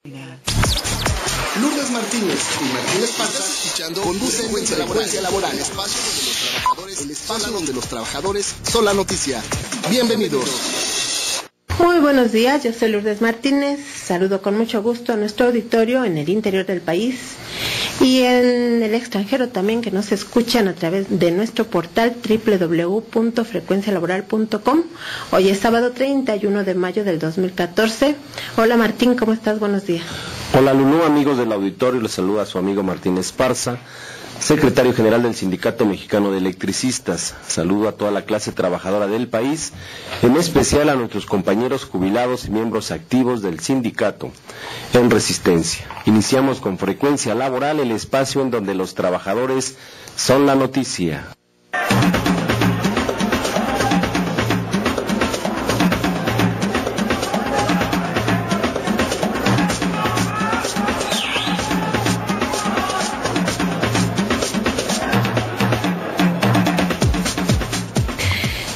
Lourdes Martínez y Martín Esparza conducen Frecuencia Laboral, el espacio donde los trabajadores son la noticia. Bienvenidos. Muy buenos días, yo soy Lourdes Martínez, saludo con mucho gusto a nuestro auditorio en el interior del país y en el extranjero también, que nos escuchan a través de nuestro portal www.frecuencialaboral.com. Hoy es sábado 31 de mayo del 2014. Hola Martín, ¿cómo estás? Buenos días. Hola Lulú, amigos del auditorio, les saluda a su amigo Martín Esparza, secretario general del Sindicato Mexicano de Electricistas. Saludo a toda la clase trabajadora del país, en especial a nuestros compañeros jubilados y miembros activos del sindicato en resistencia. Iniciamos con Frecuencia Laboral, el espacio en donde los trabajadores son la noticia.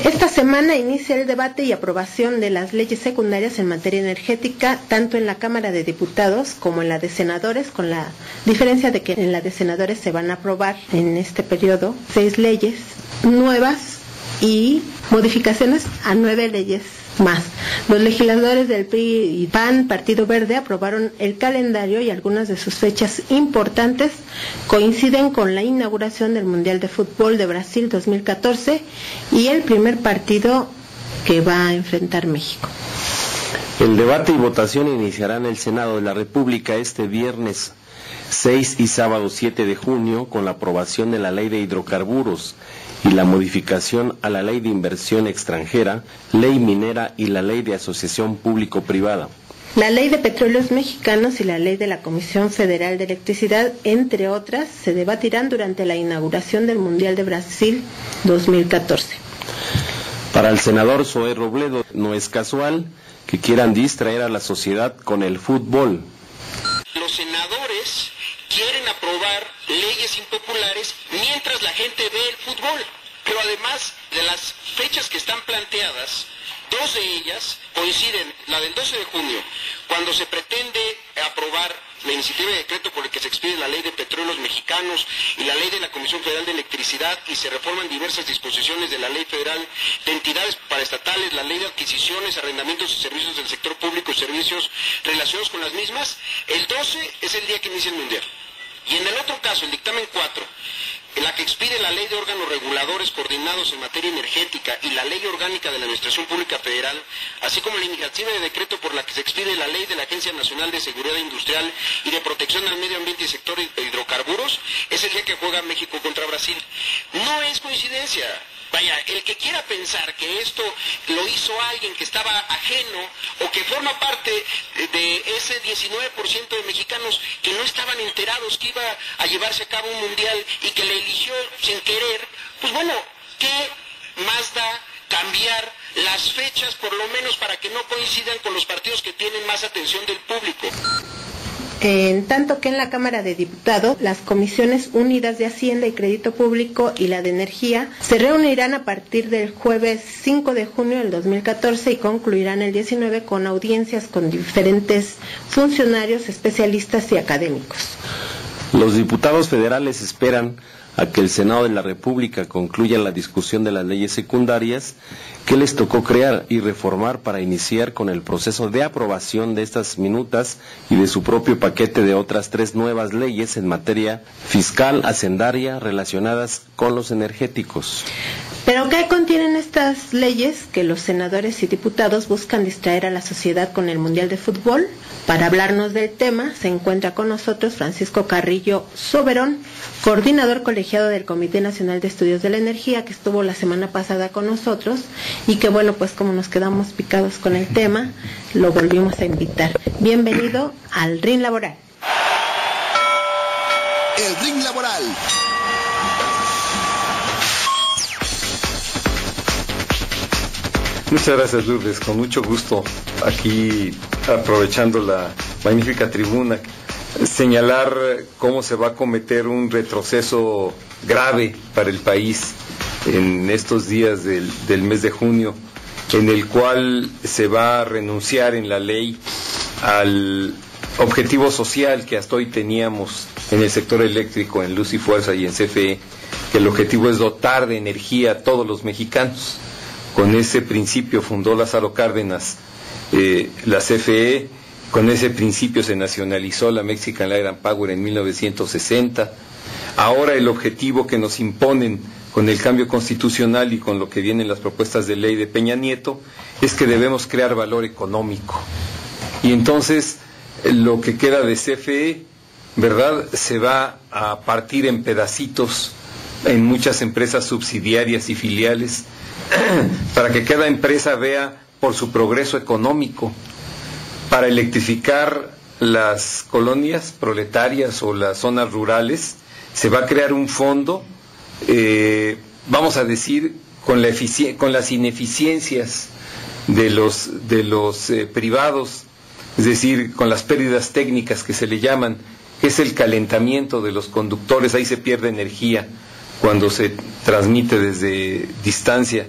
Esta semana inicia el debate y aprobación de las leyes secundarias en materia energética, tanto en la Cámara de Diputados como en la de Senadores, con la diferencia de que en la de Senadores se van a aprobar en este periodo 6 leyes nuevas y modificaciones a 9 leyes más. Los legisladores del PRI y PAN, Partido Verde, aprobaron el calendario y algunas de sus fechas importantes coinciden con la inauguración del Mundial de Fútbol de Brasil 2014 y el primer partido que va a enfrentar México. El debate y votación iniciará en el Senado de la República este viernes 6 y sábado 7 de junio con la aprobación de la Ley de Hidrocarburos y la modificación a la Ley de Inversión Extranjera, Ley Minera y la Ley de Asociación Público-Privada. La Ley de Petróleos Mexicanos y la Ley de la Comisión Federal de Electricidad, entre otras, se debatirán durante la inauguración del Mundial de Brasil 2014. Para el senador Zoé Robledo, no es casual que quieran distraer a la sociedad con el fútbol. Los senadores quieren aprobar leyes impopulares mientras la gente ve el fútbol. Pero además de las fechas que están planteadas, 2 de ellas coinciden, la del 12 de junio, cuando se pretende aprobar la iniciativa de decreto por el que se expide la Ley de Petróleos Mexicanos y la Ley de la Comisión Federal de Electricidad y se reforman diversas disposiciones de la Ley Federal de Entidades Paraestatales, la Ley de Adquisiciones, Arrendamientos y Servicios del Sector Público y Servicios relacionados con las mismas. El 12 es el día que inicia el Mundial. Y en el otro caso, el dictamen 4, en la que expide la Ley de Órganos Reguladores Coordinados en Materia Energética y la Ley Orgánica de la Administración Pública Federal, así como la iniciativa de decreto por la que se expide la Ley de la Agencia Nacional de Seguridad Industrial y de Protección al Medio Ambiente y Sector de Hidrocarburos, es el día que juega México contra Brasil. No es coincidencia. Vaya, el que quiera pensar que esto lo hizo alguien que estaba ajeno o que forma parte de ese 19% de mexicanos que no estaban enterados que iba a llevarse a cabo un mundial y que le eligió sin querer, pues bueno, ¿qué más da cambiar las fechas por lo menos para que no coincidan con los partidos que tienen más atención del público? En tanto que en la Cámara de Diputados, las Comisiones Unidas de Hacienda y Crédito Público y la de Energía se reunirán a partir del jueves 5 de junio del 2014 y concluirán el 19 con audiencias con diferentes funcionarios, especialistas y académicos. Los diputados federales esperan a que el Senado de la República concluya la discusión de las leyes secundarias que les tocó crear y reformar para iniciar con el proceso de aprobación de estas minutas y de su propio paquete de otras 3 nuevas leyes en materia fiscal, hacendaria, relacionadas con los energéticos. ¿Pero qué contienen estas leyes que los senadores y diputados buscan distraer a la sociedad con el Mundial de Fútbol? Para hablarnos del tema se encuentra con nosotros Francisco Carrillo Soberón, coordinador colegiado del Comité Nacional de Estudios de la Energía, que estuvo la semana pasada con nosotros y que bueno, pues como nos quedamos picados con el tema, lo volvimos a invitar. Bienvenido al RIN Laboral. El RIN Laboral. Muchas gracias, Lourdes, con mucho gusto aquí aprovechando la magnífica tribuna, señalar cómo se va a cometer un retroceso grave para el país en estos días del mes de junio, en el cual se va a renunciar en la ley al objetivo social que hasta hoy teníamos en el sector eléctrico, en Luz y Fuerza y en CFE, que el objetivo es dotar de energía a todos los mexicanos. Con ese principio fundó Lázaro Cárdenas la CFE, con ese principio se nacionalizó la Mexican Light and Power en 1960. Ahora el objetivo que nos imponen con el cambio constitucional y con lo que vienen las propuestas de ley de Peña Nieto es que debemos crear valor económico. Y entonces lo que queda de CFE, ¿verdad?, se va a partir en pedacitos en muchas empresas subsidiarias y filiales para que cada empresa vea por su progreso económico. Para electrificar las colonias proletarias o las zonas rurales se va a crear un fondo, vamos a decir, con las ineficiencias de los privados, es decir, con las pérdidas técnicas que se le llaman, que es el calentamiento de los conductores. Ahí se pierde energía cuando se transmite desde distancia,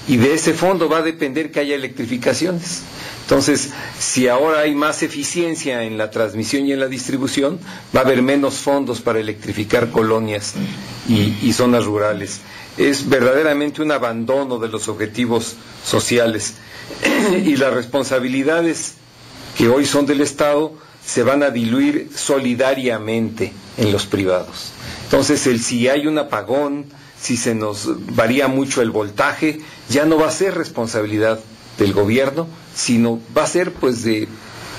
y de ese fondo va a depender que haya electrificaciones. Entonces, si ahora hay más eficiencia en la transmisión y en la distribución, va a haber menos fondos para electrificar colonias y zonas rurales. Es verdaderamente un abandono de los objetivos sociales, y las responsabilidades que hoy son del Estado se van a diluir solidariamente en los privados. Entonces, si hay un apagón, si se nos varía mucho el voltaje, ya no va a ser responsabilidad del gobierno, sino va a ser pues de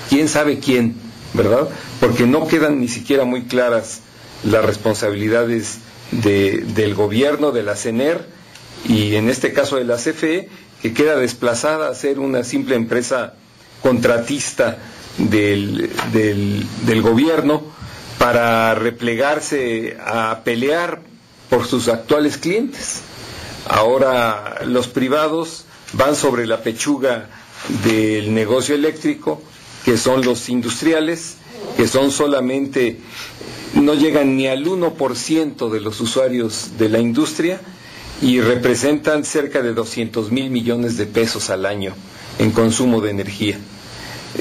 quién sabe quién, ¿verdad? Porque no quedan ni siquiera muy claras las responsabilidades del gobierno, de la CENER, y en este caso de la CFE, que queda desplazada a ser una simple empresa contratista del gobierno para replegarse a pelear por sus actuales clientes. Ahora los privados van sobre la pechuga del negocio eléctrico, que son los industriales, que son solamente, no llegan ni al 1% de los usuarios de la industria, y representan cerca de 200,000 millones de pesos al año en consumo de energía.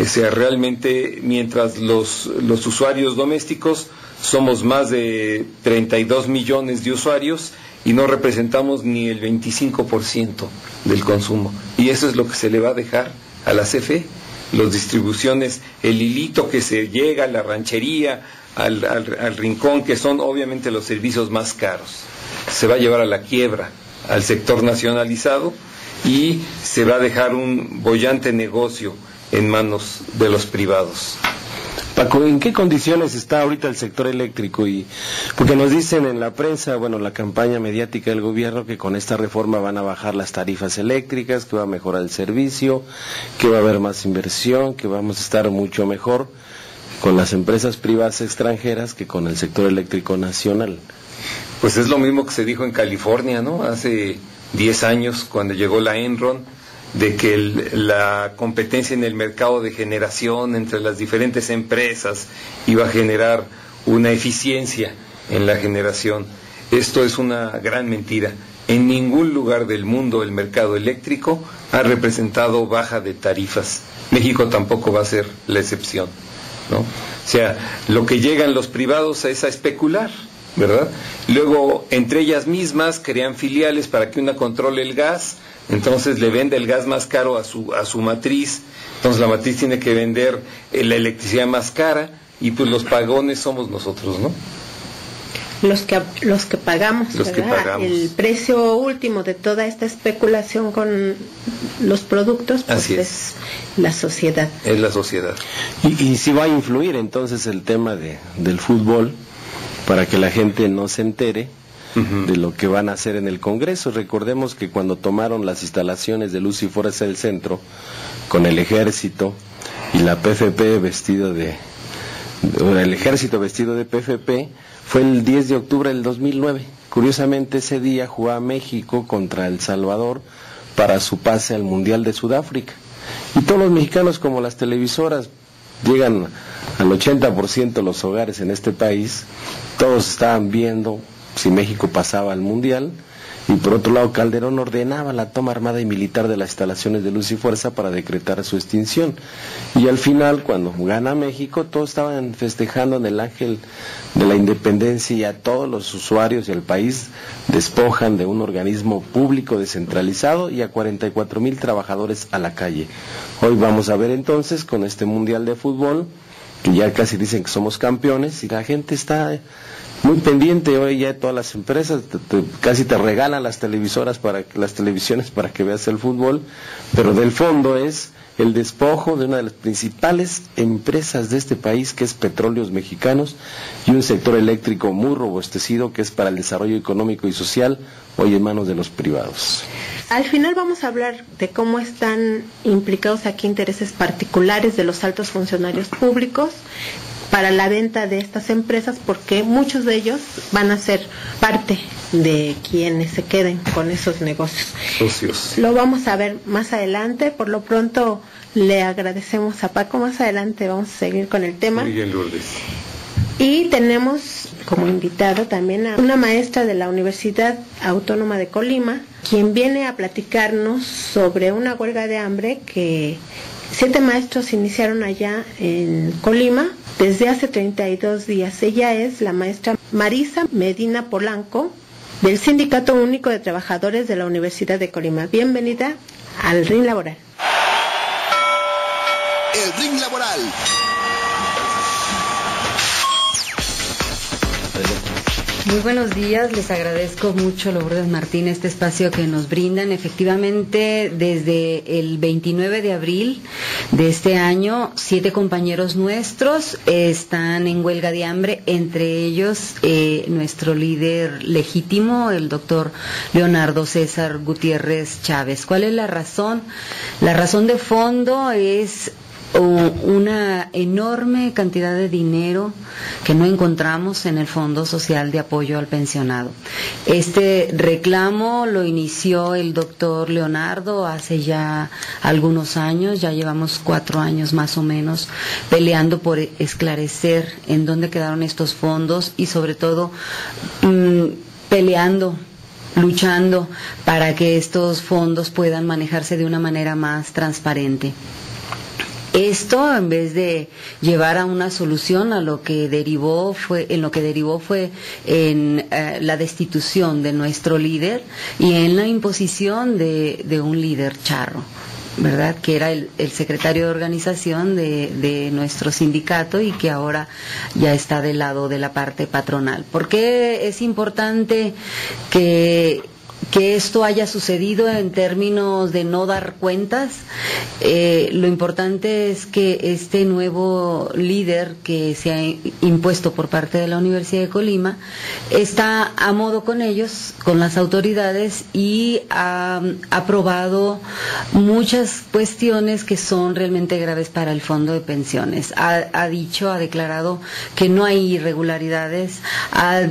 O sea, realmente, mientras los usuarios domésticos somos más de 32 millones de usuarios y no representamos ni el 25% del consumo. Y eso es lo que se le va a dejar a la CFE, las distribuciones, el hilito que se llega a la ranchería, al rincón, que son obviamente los servicios más caros. Se va a llevar a la quiebra al sector nacionalizado y se va a dejar un boyante negocio en manos de los privados. Paco, ¿en qué condiciones está ahorita el sector eléctrico? Y porque nos dicen en la prensa, bueno, la campaña mediática del gobierno, que con esta reforma van a bajar las tarifas eléctricas, que va a mejorar el servicio, que va a haber más inversión, que vamos a estar mucho mejor con las empresas privadas extranjeras que con el sector eléctrico nacional. Pues es lo mismo que se dijo en California, ¿no? Hace 10 años, cuando llegó la Enron, de que la competencia en el mercado de generación entre las diferentes empresas iba a generar una eficiencia en la generación. Esto es una gran mentira. En ningún lugar del mundo el mercado eléctrico ha representado baja de tarifas. México tampoco va a ser la excepción, ¿no? O sea, lo que llegan los privados es a especular, ¿verdad? Luego, entre ellas mismas, crean filiales para que una controle el gas. Entonces le vende el gas más caro a su matriz, entonces la matriz tiene que vender la electricidad más cara, y pues los pagones somos nosotros, ¿no? Los que pagamos, ¿verdad? El precio último de toda esta especulación con los productos, pues es la sociedad. Es la sociedad. Y si va a influir entonces el tema del fútbol, para que la gente no se entere de lo que van a hacer en el Congreso. Recordemos que cuando tomaron las instalaciones de Luz y Fuerza del Centro, con el ejército y la PFP el ejército vestido de PFP, fue el 10 de octubre del 2009. Curiosamente, ese día jugaba México contra El Salvador para su pase al Mundial de Sudáfrica. Y todos los mexicanos, como las televisoras, llegan al 80% de los hogares en este país, todos estaban viendo si México pasaba al Mundial, Y por otro lado, Calderón ordenaba la toma armada y militar de las instalaciones de Luz y Fuerza para decretar su extinción. Y al final, cuando gana México, todos estaban festejando en el Ángel de la Independencia, y a todos los usuarios y al país despojan de un organismo público descentralizado y a 44,000 trabajadores a la calle. Hoy vamos a ver entonces con este Mundial de Fútbol, que ya casi dicen que somos campeones, y la gente está muy pendiente. Hoy ya todas las empresas casi te regalan las televisiones para que veas el fútbol, pero del fondo es el despojo de una de las principales empresas de este país, que es Petróleos Mexicanos, y un sector eléctrico muy robustecido que es para el desarrollo económico y social, hoy en manos de los privados. Al final vamos a hablar de cómo están implicados aquí intereses particulares de los altos funcionarios públicos para la venta de estas empresas, porque muchos de ellos van a ser parte de quienes se queden con esos negocios. Socios. Lo vamos a ver más adelante. Por lo pronto le agradecemos a Paco. Más adelante vamos a seguir con el tema. Muy bien, Lourdes. Y tenemos como invitado también a una maestra de la Universidad Autónoma de Colima, quien viene a platicarnos sobre una huelga de hambre que 7 maestros iniciaron allá en Colima desde hace 32 días. Ella es la maestra Marisa Medina Polanco, del Sindicato Único de Trabajadores de la Universidad de Colima. Bienvenida al Ring Laboral. El Ring Laboral. Muy buenos días, les agradezco mucho, Lourdes Martín, este espacio que nos brindan. Efectivamente, desde el 29 de abril de este año, 7 compañeros nuestros están en huelga de hambre, entre ellos nuestro líder legítimo, el doctor Leonardo César Gutiérrez Chávez. ¿Cuál es la razón? La razón de fondo es una enorme cantidad de dinero que no encontramos en el Fondo Social de Apoyo al Pensionado. Este reclamo lo inició el doctor Leonardo hace ya algunos años, ya llevamos 4 años más o menos peleando por esclarecer en dónde quedaron estos fondos y sobre todo luchando para que estos fondos puedan manejarse de una manera más transparente. Esto, en vez de llevar a una solución, en lo que derivó fue en la destitución de nuestro líder y en la imposición de un líder charro, ¿verdad? Que era el secretario de organización de nuestro sindicato y que ahora ya está del lado de la parte patronal. ¿Por qué es importante que esto haya sucedido en términos de no dar cuentas? Lo importante es que este nuevo líder que se ha impuesto por parte de la Universidad de Colima está a modo con ellos, con las autoridades, y ha aprobado muchas cuestiones que son realmente graves para el fondo de pensiones. Ha declarado que no hay irregularidades, ha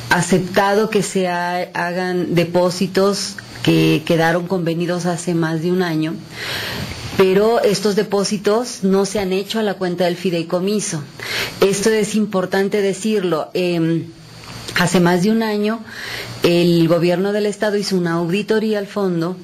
aceptado que se hagan depósitos que quedaron convenidos hace más de un año, pero estos depósitos no se han hecho a la cuenta del fideicomiso. Esto es importante decirlo. Hace más de un año el gobierno del estado hizo una auditoría al fondo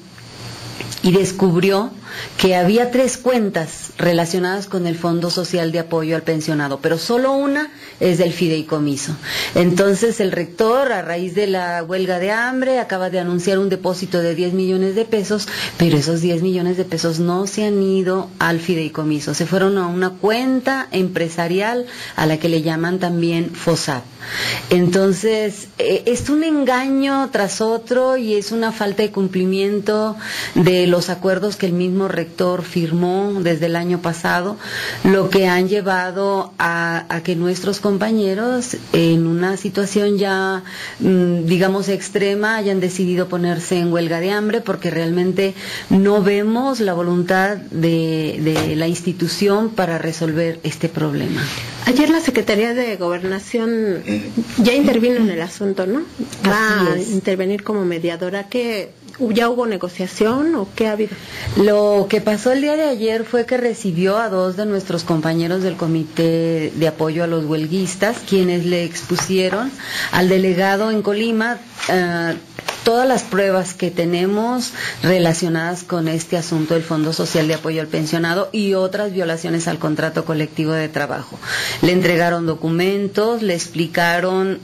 y descubrió que había 3 cuentas relacionadas con el Fondo Social de Apoyo al Pensionado, pero solo una es del fideicomiso. Entonces el rector, a raíz de la huelga de hambre, acaba de anunciar un depósito de 10 millones de pesos, pero esos 10 millones de pesos no se han ido al fideicomiso, se fueron a una cuenta empresarial a la que le llaman también FOSAP. Entonces, es un engaño tras otro y es una falta de cumplimiento de los acuerdos que el mismo rector firmó desde el año pasado, lo que han llevado a que nuestros compañeros, en una situación ya, digamos, extrema, hayan decidido ponerse en huelga de hambre porque realmente no vemos la voluntad de la institución para resolver este problema. Ayer la Secretaría de Gobernación ya intervino en el asunto, ¿no? Va a intervenir como mediadora. ¿Qué, ya hubo negociación o qué ha habido? Lo que pasó el día de ayer fue que recibió a 2 de nuestros compañeros del Comité de Apoyo a los Huelguistas, quienes le expusieron al delegado en Colima todas las pruebas que tenemos relacionadas con este asunto del Fondo Social de Apoyo al Pensionado y otras violaciones al contrato colectivo de trabajo. Le entregaron documentos, le explicaron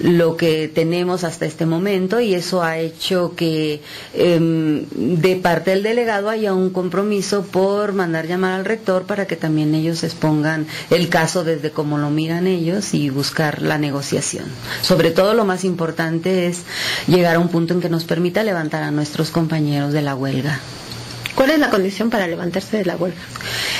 lo que tenemos hasta este momento, y eso ha hecho que de parte del delegado haya un compromiso por mandar llamar al rector para que también ellos expongan el caso desde cómo lo miran ellos y buscar la negociación. Sobre todo, lo más importante es llegar a un punto en que nos permita levantar a nuestros compañeros de la huelga. ¿Cuál es la condición para levantarse de la huelga?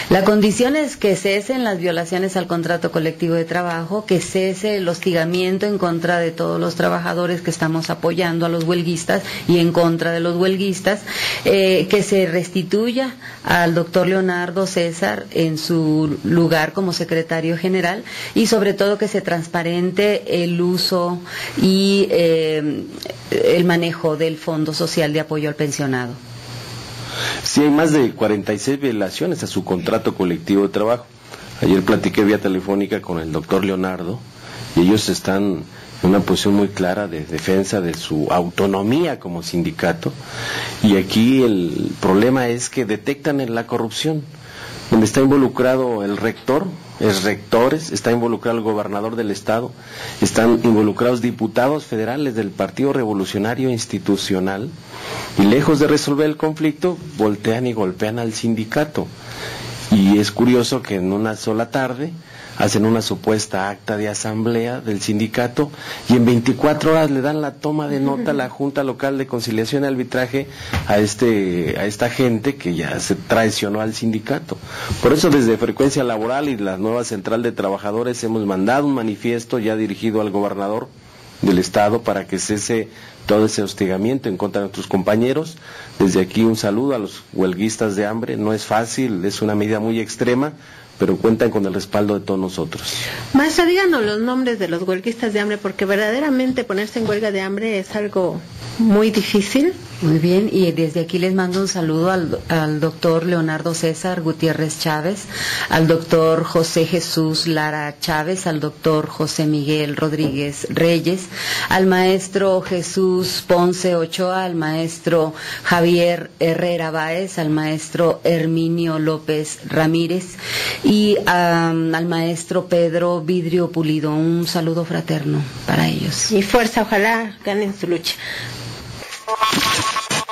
La condición es que cesen las violaciones al contrato colectivo de trabajo, que cese el hostigamiento en contra de todos los trabajadores que estamos apoyando a los huelguistas y en contra de los huelguistas, que se restituya al doctor Leonardo César en su lugar como secretario general, y sobre todo que se transparente el uso y el manejo del Fondo Social de Apoyo al Pensionado. Sí, hay más de 46 violaciones a su contrato colectivo de trabajo. Ayer platiqué vía telefónica con el doctor Leonardo y ellos están en una posición muy clara de defensa de su autonomía como sindicato, y aquí el problema es que detectan en la corrupción, donde está involucrado el rector, rectores, está involucrado el gobernador del estado, están involucrados diputados federales del Partido Revolucionario Institucional, y lejos de resolver el conflicto, voltean y golpean al sindicato. Y es curioso que en una sola tarde hacen una supuesta acta de asamblea del sindicato y en 24 horas le dan la toma de nota a la Junta Local de Conciliación y Arbitraje a esta gente que ya se traicionó al sindicato. Por eso desde Frecuencia Laboral y la nueva Central de Trabajadores hemos mandado un manifiesto ya dirigido al gobernador del estado para que cese todo ese hostigamiento en contra de nuestros compañeros. Desde aquí un saludo a los huelguistas de hambre. No es fácil, es una medida muy extrema, pero cuentan con el respaldo de todos nosotros. Maestra, díganos los nombres de los huelguistas de hambre, porque verdaderamente ponerse en huelga de hambre es algo muy difícil. Muy bien, y desde aquí les mando un saludo al doctor Leonardo César Gutiérrez Chávez, al doctor José Jesús Lara Chávez, al doctor José Miguel Rodríguez Reyes, al maestro Jesús Ponce Ochoa, al maestro Javier Herrera Báez, al maestro Herminio López Ramírez y al maestro Pedro Vidrio Pulido. Un saludo fraterno para ellos. Y fuerza, ojalá ganen su lucha.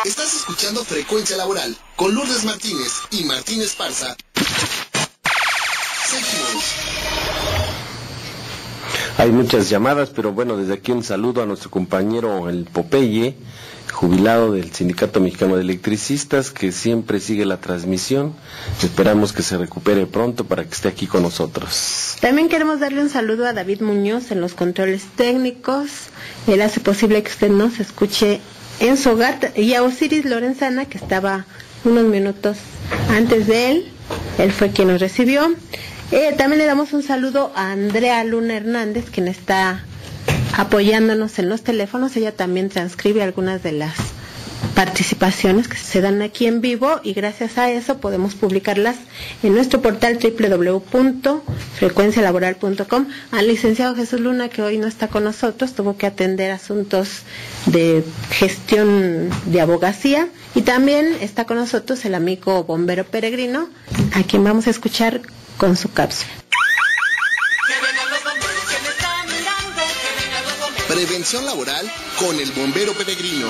Estás escuchando Frecuencia Laboral con Lourdes Martínez y Martín Esparza. Seguimos. Hay muchas llamadas, pero bueno, desde aquí un saludo a nuestro compañero el Popeye, jubilado del Sindicato Mexicano de Electricistas, que siempre sigue la transmisión. Esperamos que se recupere pronto para que esté aquí con nosotros. También queremos darle un saludo a David Muñoz en los controles técnicos. Él hace posible que usted nos escuche en su hogar, y a Osiris Lorenzana, que estaba unos minutos antes de él. Él fue quien nos recibió. También le damos un saludo a Andrea Luna Hernández, quien está apoyándonos en los teléfonos. Ella también transcribe algunas de las participaciones que se dan aquí en vivo, y gracias a eso podemos publicarlas en nuestro portal www.frecuencialaboral.com. Al licenciado Jesús Luna, que hoy no está con nosotros, tuvo que atender asuntos de gestión de abogacía, y también está con nosotros el amigo bombero peregrino, a quien vamos a escuchar con su cápsula. Prevención laboral con el bombero peregrino.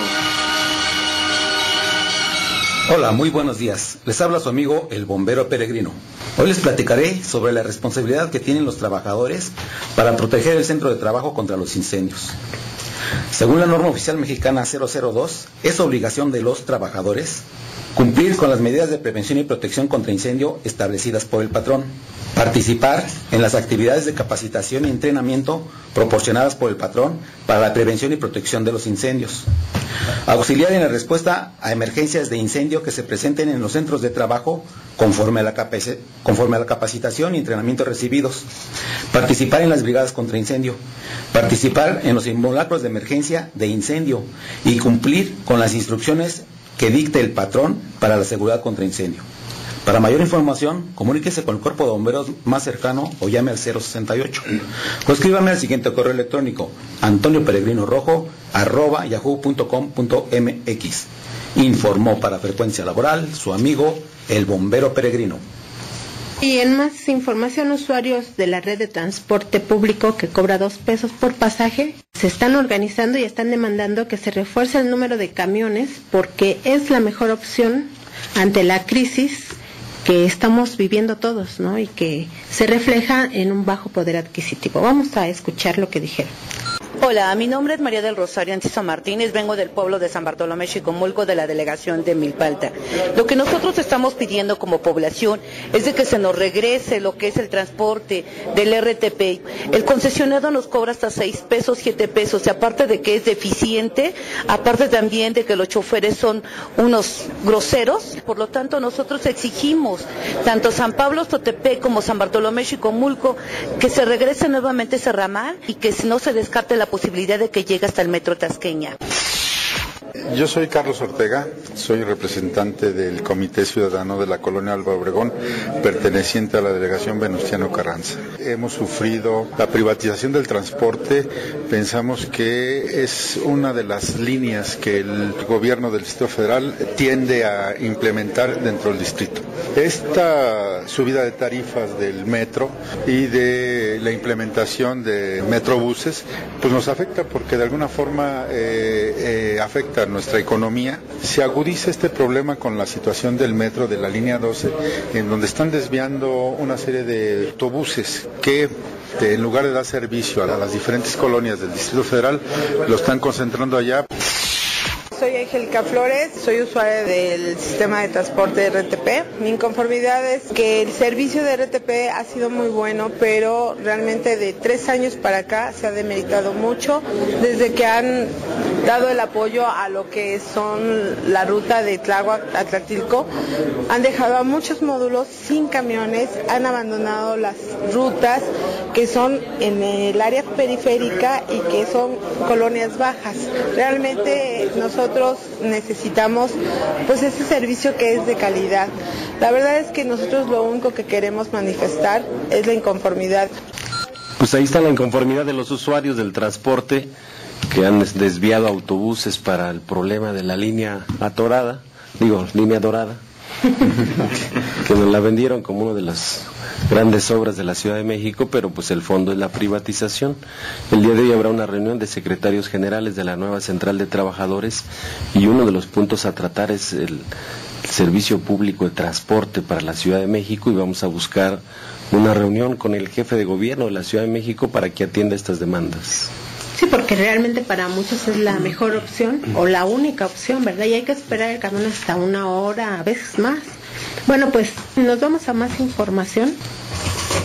Hola, muy buenos días. Les habla su amigo el bombero peregrino. Hoy les platicaré sobre la responsabilidad que tienen los trabajadores para proteger el centro de trabajo contra los incendios. Según la norma oficial mexicana 002, es obligación de los trabajadores cumplir con las medidas de prevención y protección contra incendio establecidas por el patrón, participar en las actividades de capacitación y entrenamiento proporcionadas por el patrón para la prevención y protección de los incendios, auxiliar en la respuesta a emergencias de incendio que se presenten en los centros de trabajo conforme a la capacitación y entrenamiento recibidos, participar en las brigadas contra incendio, participar en los simulacros de emergencia de incendio y cumplir con las instrucciones que dicte el patrón para la seguridad contra incendio, Para mayor información, comuníquese con el cuerpo de bomberos más cercano o llame al 068. O escríbame al siguiente correo electrónico: antonioperegrinorojo@yahoo.com.mx. Informó para Frecuencia Laboral su amigo el bombero peregrino. Y en más información, usuarios de la red de transporte público que cobra 2 pesos por pasaje se están organizando y están demandando que se refuerce el número de camiones porque es la mejor opción ante la crisis que estamos viviendo todos, ¿no? Y que se refleja en un bajo poder adquisitivo. Vamos a escuchar lo que dijeron. Hola, mi nombre es María del Rosario Enciso Martínez, vengo del pueblo de San Bartolomé Xicomulco, de la delegación de Milpalta. Lo que nosotros estamos pidiendo como población es de que se nos regrese lo que es el transporte del RTP. El concesionado nos cobra hasta 6 pesos, 7 pesos, y aparte de que es deficiente, aparte también de que los choferes son unos groseros, por lo tanto nosotros exigimos, tanto San Pablo Totepec como San Bartolomé Xicomulco, que se regrese nuevamente ese ramal y que no se descarte la posibilidad de que llegue hasta el metro Tasqueña. Yo soy Carlos Ortega, soy representante del Comité Ciudadano de la Colonia Álvaro Obregón, perteneciente a la delegación Venustiano Carranza. Hemos sufrido la privatización del transporte, pensamos que es una de las líneas que el gobierno del Distrito Federal tiende a implementar dentro del distrito. Esta subida de tarifas del metro y de la implementación de metrobuses, pues nos afecta porque de alguna forma afecta nuestra economía. Se agudiza este problema con la situación del metro de la línea 12, en donde están desviando una serie de autobuses que en lugar de dar servicio a las diferentes colonias del Distrito Federal, lo están concentrando allá. Soy Angélica Flores, soy usuaria del sistema de transporte de RTP. Mi inconformidad es que el servicio de RTP ha sido muy bueno, pero realmente de 3 años para acá se ha demeritado mucho, desde que han dado el apoyo a lo que son la ruta de Tláhuac a Tlatilco. Han dejado a muchos módulos sin camiones, han abandonado las rutas que son en el área periférica y que son colonias bajas. Realmente nosotros necesitamos pues ese servicio que es de calidad. La verdad es que nosotros lo único que queremos manifestar es la inconformidad. Pues ahí está la inconformidad de los usuarios del transporte que han desviado autobuses para el problema de la línea atorada, línea dorada, que nos la vendieron como una de las grandes obras de la Ciudad de México, pero pues el fondo es la privatización. El día de hoy habrá una reunión de secretarios generales de la nueva Central de Trabajadores y uno de los puntos a tratar es el servicio público de transporte para la Ciudad de México, y vamos a buscar una reunión con el jefe de gobierno de la Ciudad de México para que atienda estas demandas. Sí, porque realmente para muchos es la mejor opción o la única opción, ¿verdad? Y hay que esperar el camión hasta 1 hora, a veces más. Bueno, pues nos vamos a más información.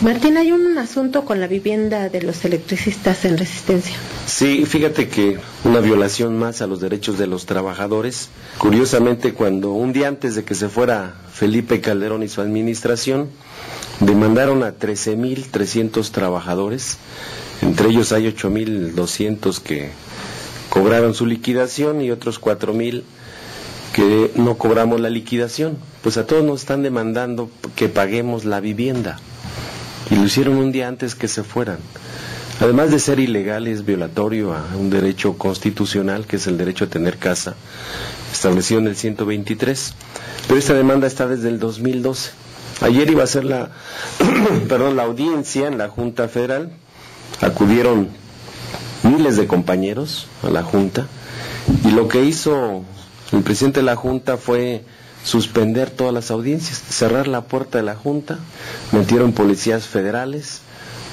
Martín, hay un asunto con la vivienda de los electricistas en Resistencia. Sí, fíjate que una violación más a los derechos de los trabajadores. Curiosamente, cuando un día antes de que se fuera Felipe Calderón y su administración, demandaron a 13,300 trabajadores. Entre ellos hay 8,200 que cobraron su liquidación y otros 4,000 que no cobramos la liquidación. Pues a todos nos están demandando que paguemos la vivienda. Y lo hicieron un día antes que se fueran. Además de ser ilegal, es violatorio a un derecho constitucional, que es el derecho a tener casa, establecido en el 123. Pero esta demanda está desde el 2012. Ayer iba a ser la audiencia en la Junta Federal. Acudieron miles de compañeros a la Junta, y lo que hizo el presidente de la Junta fue suspender todas las audiencias, cerrar la puerta de la Junta, metieron policías federales,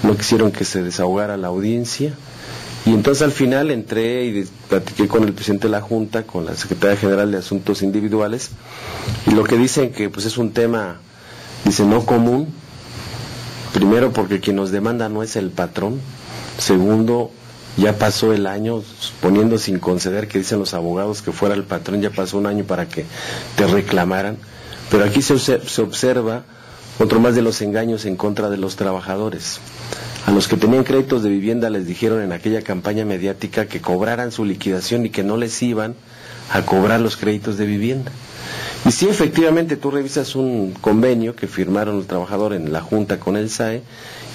no quisieron que se desahogara la audiencia, y entonces al final entré y platiqué con el presidente de la Junta, con la secretaria general de Asuntos Individuales, y lo que dicen que pues es un tema, dice, no común. Primero, porque quien nos demanda no es el patrón. Segundo, ya pasó el año, poniendo sin conceder, que dicen los abogados, que fuera el patrón, ya pasó un año para que te reclamaran. Pero aquí se observa otro más de los engaños en contra de los trabajadores. A los que tenían créditos de vivienda les dijeron en aquella campaña mediática que cobraran su liquidación y que no les iban a cobrar los créditos de vivienda. Y sí, efectivamente, tú revisas un convenio que firmaron el trabajador en la junta con el SAE,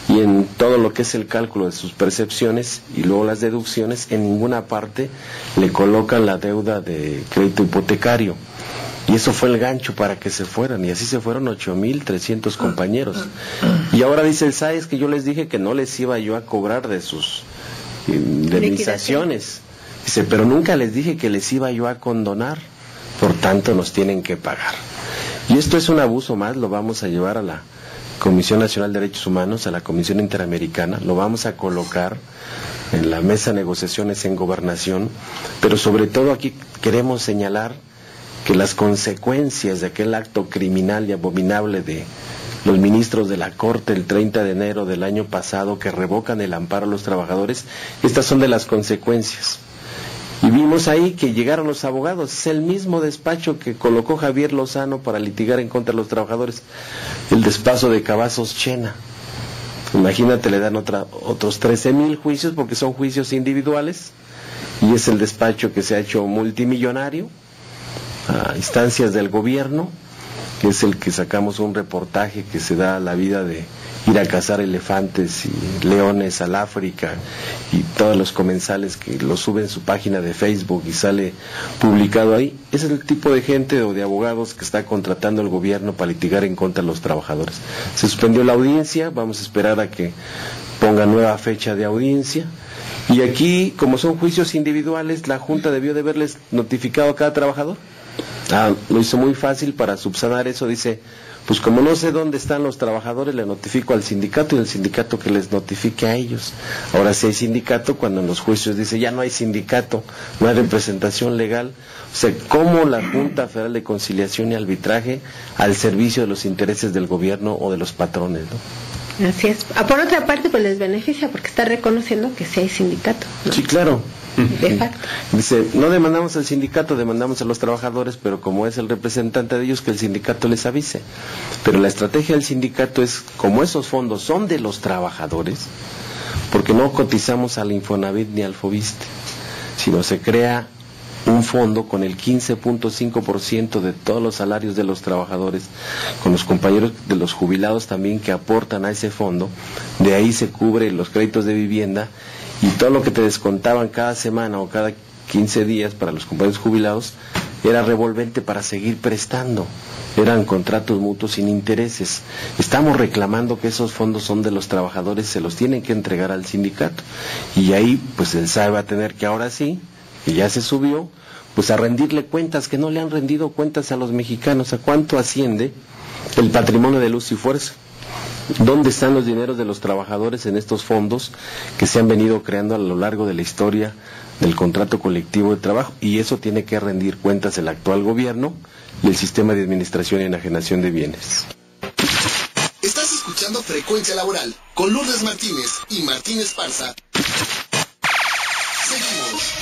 y en todo lo que es el cálculo de sus percepciones y luego las deducciones, en ninguna parte le colocan la deuda de crédito hipotecario. Y eso fue el gancho para que se fueran, y así se fueron 8,300 compañeros. Y ahora dice el SAE, es que yo les dije que no les iba yo a cobrar de sus indemnizaciones. Dice, pero nunca les dije que les iba yo a condonar, por tanto nos tienen que pagar. Y esto es un abuso más, lo vamos a llevar a la Comisión Nacional de Derechos Humanos, a la Comisión Interamericana, lo vamos a colocar en la mesa de negociaciones en Gobernación, pero sobre todo aquí queremos señalar que las consecuencias de aquel acto criminal y abominable de los ministros de la Corte el 30 de enero del año pasado que revocan el amparo a los trabajadores, estas son de las consecuencias. Y vimos ahí que llegaron los abogados, es el mismo despacho que colocó Javier Lozano para litigar en contra de los trabajadores, el despacho de Cavazos Chena. Imagínate, le dan otros 13,000 juicios porque son juicios individuales, y es el despacho que se ha hecho multimillonario a instancias del gobierno, que es el que sacamos un reportaje que se da la vida de ir a cazar elefantes y leones al África, y todos los comensales que lo suben en su página de Facebook y sale publicado ahí. Ese es el tipo de gente o de abogados que está contratando el gobierno para litigar en contra de los trabajadores. Se suspendió la audiencia, vamos a esperar a que ponga nueva fecha de audiencia, y aquí, como son juicios individuales, la Junta debió de haberles notificado a cada trabajador. Lo hizo muy fácil para subsanar eso, dice, pues como no sé dónde están los trabajadores, le notifico al sindicato y el sindicato que les notifique a ellos. Ahora sí hay sindicato, cuando en los juicios dice ya no hay sindicato, no hay representación legal. O sea, ¿cómo la Junta Federal de Conciliación y Arbitraje al servicio de los intereses del gobierno o de los patrones, ¿no? Así es. Por otra parte, pues les beneficia porque está reconociendo que sí hay sindicato, ¿no? Sí, claro. De facto. Dice, no demandamos al sindicato, demandamos a los trabajadores, pero como es el representante de ellos, que el sindicato les avise. Pero la estrategia del sindicato es, como esos fondos son de los trabajadores, porque no cotizamos al Infonavit ni al Fobiste, sino se crea un fondo con el 15.5% de todos los salarios de los trabajadores, con los compañeros de los jubilados también que aportan a ese fondo. De ahí se cubre los créditos de vivienda, y todo lo que te descontaban cada semana o cada 15 días para los compañeros jubilados era revolvente para seguir prestando. Eran contratos mutuos sin intereses. Estamos reclamando que esos fondos son de los trabajadores, se los tienen que entregar al sindicato. Y ahí, pues el SAE va a tener que ahora sí, que ya se subió, pues a rendirle cuentas, que no le han rendido cuentas a los mexicanos. ¿A cuánto asciende el patrimonio de Luz y Fuerza? ¿Dónde están los dineros de los trabajadores en estos fondos que se han venido creando a lo largo de la historia del contrato colectivo de trabajo? Y eso tiene que rendir cuentas el actual gobierno y el sistema de administración y enajenación de bienes. Estás escuchando Frecuencia Laboral con Lourdes Martínez y Martín Esparza. Seguimos.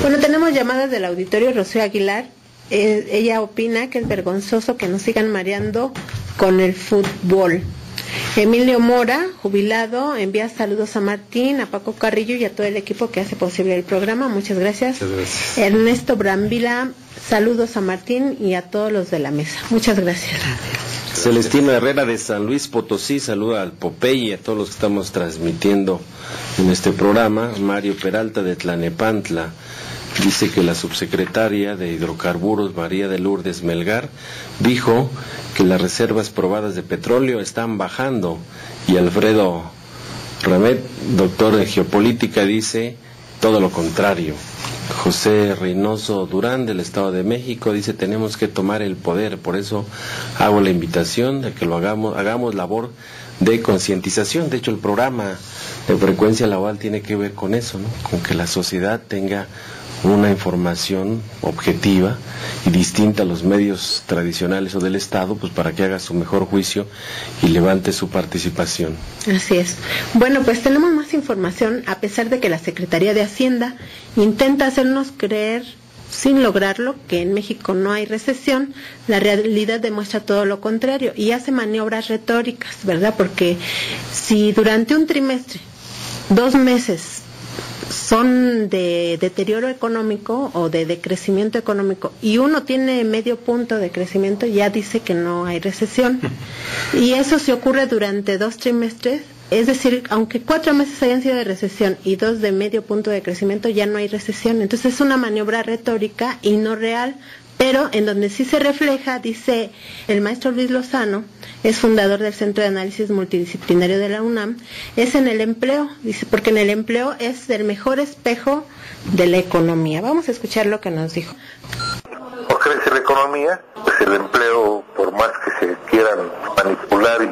Bueno, tenemos llamadas del auditorio. Rocío Aguilar, ella opina que es vergonzoso que nos sigan mareando con el fútbol. Emilio Mora, jubilado, envía saludos a Martín, a Paco Carrillo y a todo el equipo que hace posible el programa. Muchas gracias. Muchas gracias. Ernesto Brambila, saludos a Martín y a todos los de la mesa. Muchas gracias. Celestino Herrera de San Luis Potosí, saluda al Popeye y a todos los que estamos transmitiendo en este programa. Mario Peralta de Tlanepantla dice que la subsecretaria de Hidrocarburos, María de Lourdes Melgar, dijo que las reservas probadas de petróleo están bajando, y Alfredo Ramet, doctor de geopolítica, dice todo lo contrario. José Reynoso Durán del Estado de México dice tenemos que tomar el poder, por eso hago la invitación de que lo hagamos labor de concientización. De hecho, el programa de Frecuencia Laboral tiene que ver con eso, ¿no? Con que la sociedad tenga una información objetiva y distinta a los medios tradicionales o del Estado, pues para que haga su mejor juicio y levante su participación. Así es. Bueno, pues tenemos más información, a pesar de que la Secretaría de Hacienda intenta hacernos creer, sin lograrlo, que en México no hay recesión. La realidad demuestra todo lo contrario y hace maniobras retóricas, ¿verdad? Porque si durante un trimestre, 2 meses, son de deterioro económico o de decrecimiento económico y uno tiene medio punto de crecimiento, ya dice que no hay recesión. Y eso se ocurre durante 2 trimestres, es decir, aunque 4 meses hayan sido de recesión y 2 de medio punto de crecimiento, ya no hay recesión. Entonces es una maniobra retórica y no real, pero en donde sí se refleja, dice el maestro Luis Lozano, es fundador del Centro de Análisis Multidisciplinario de la UNAM, es en el empleo, dice, porque en el empleo es el mejor espejo de la economía. Vamos a escuchar lo que nos dijo. ¿Por qué crece la economía? Pues el empleo, por más que se quieran manipular y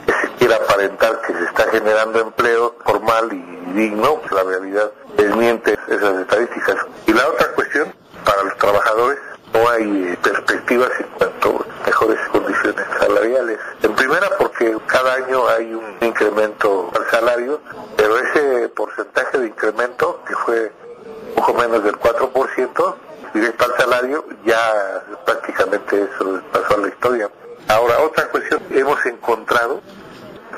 que se quiera aparentar que se está generando empleo formal y digno, la realidad desmiente esas estadísticas. Y la otra cuestión, para los trabajadores, no hay perspectivas en cuanto a mejores condiciones salariales. En primera, porque cada año hay un incremento al salario, pero ese porcentaje de incremento, que fue poco menos del 4%, directo al salario, ya prácticamente eso pasó a la historia. Ahora, otra cuestión, hemos encontrado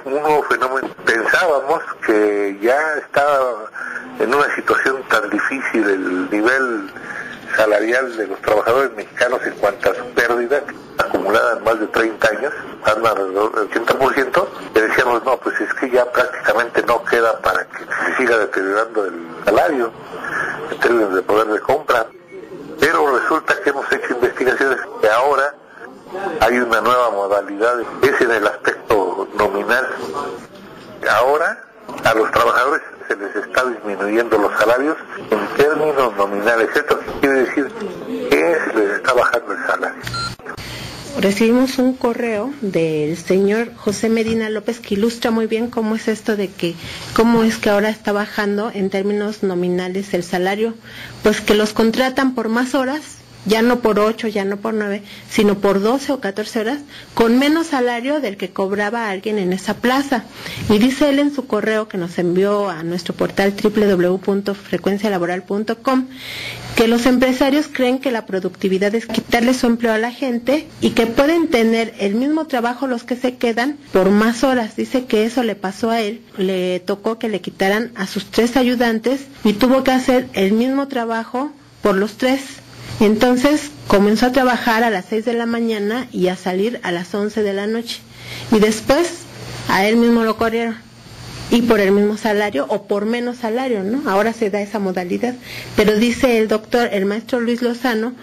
un nuevo fenómeno. Pensábamos que ya estaba en una situación tan difícil el nivel salarial de los trabajadores mexicanos en cuanto a su pérdida acumulada en más de 30 años, alrededor del 80%, que decíamos, no, pues es que ya prácticamente no queda para que se siga deteriorando el salario en términos de poder de compra. Pero resulta que hemos hecho investigaciones que ahora hay una nueva modalidad, es en el aspecto nominal. Ahora a los trabajadores se les está disminuyendo los salarios en términos nominales. ¿Esto qué quiere decir? Que se les está bajando el salario. Recibimos un correo del señor José Medina López que ilustra muy bien cómo es esto de que, cómo es que ahora está bajando en términos nominales el salario, pues que los contratan por más horas, ya no por 8, ya no por 9, sino por 12 o 14 horas, con menos salario del que cobraba alguien en esa plaza. Y dice él en su correo que nos envió a nuestro portal www.frecuencialaboral.com que los empresarios creen que la productividad es quitarle su empleo a la gente y que pueden tener el mismo trabajo los que se quedan por más horas. Dice que eso le pasó a él, le tocó que le quitaran a sus 3 ayudantes y tuvo que hacer el mismo trabajo por los 3. Entonces comenzó a trabajar a las 6 de la mañana y a salir a las 11 de la noche. Y después a él mismo lo corrieron. Y por el mismo salario o por menos salario, ¿no? Ahora se da esa modalidad. Pero dice el maestro Luis Lozano,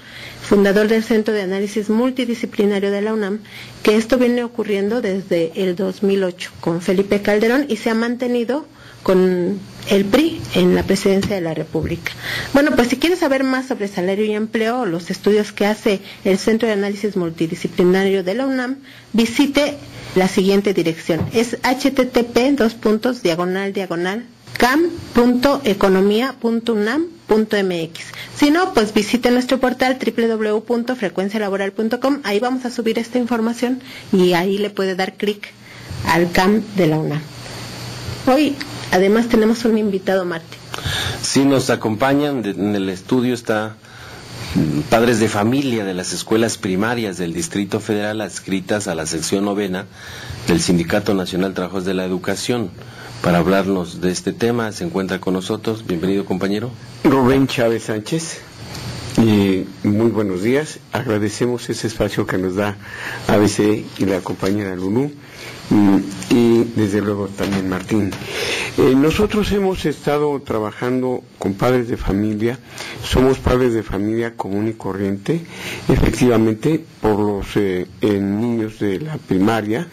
fundador del Centro de Análisis Multidisciplinario de la UNAM, que esto viene ocurriendo desde el 2008 con Felipe Calderón y se ha mantenido con el PRI en la presidencia de la República. Bueno, pues si quieres saber más sobre salario y empleo, los estudios que hace el Centro de Análisis Multidisciplinario de la UNAM, visite la siguiente dirección. Es http://cam.economia.unam.mx. Si no, pues visite nuestro portal www.frecuencialaboral.com. Ahí vamos a subir esta información y ahí le puede dar clic al CAM de la UNAM. Hoy además tenemos un invitado, Martín. Sí, nos acompañan, en el estudio está padres de familia de las escuelas primarias del Distrito Federal adscritas a la sección 9ª del Sindicato Nacional de Trabajadores de la Educación. Para hablarnos de este tema se encuentra con nosotros. Bienvenido, compañero. Rubén Chávez Sánchez. Muy buenos días. Agradecemos ese espacio que nos da ABC y la compañera Lulú. Y desde luego también Martín. Nosotros hemos estado trabajando con padres de familia, somos padres de familia común y corriente, efectivamente por los niños de la primaria,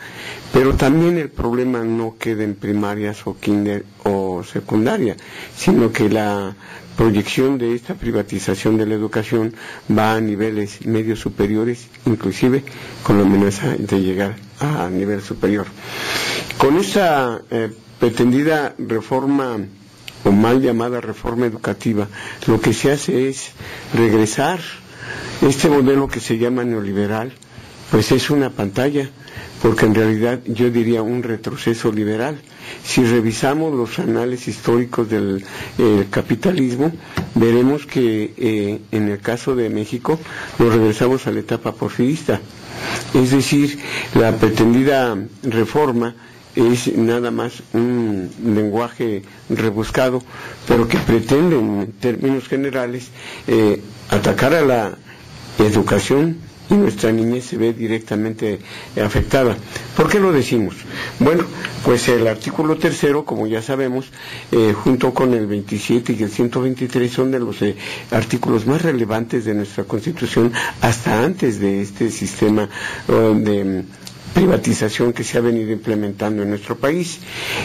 pero también el problema no queda en primarias o kinder o secundaria, sino que la proyección de esta privatización de la educación va a niveles medios superiores, inclusive con la amenaza de llegar a nivel superior. Con esta pretendida reforma o mal llamada reforma educativa, lo que se hace es regresar este modelo que se llama neoliberal, pues es una pantalla, porque en realidad yo diría un retroceso liberal. Si revisamos los anales históricos del capitalismo, veremos que en el caso de México nos regresamos a la etapa porfirista. Es decir, la pretendida reforma es nada más un un lenguaje rebuscado, pero que pretende en términos generales atacar a la educación, y nuestra niñez se ve directamente afectada. ¿Por qué lo decimos? Bueno, pues el artículo 3, como ya sabemos, junto con el 27 y el 123 son de los artículos más relevantes de nuestra Constitución hasta antes de este sistema de privatización que se ha venido implementando en nuestro país.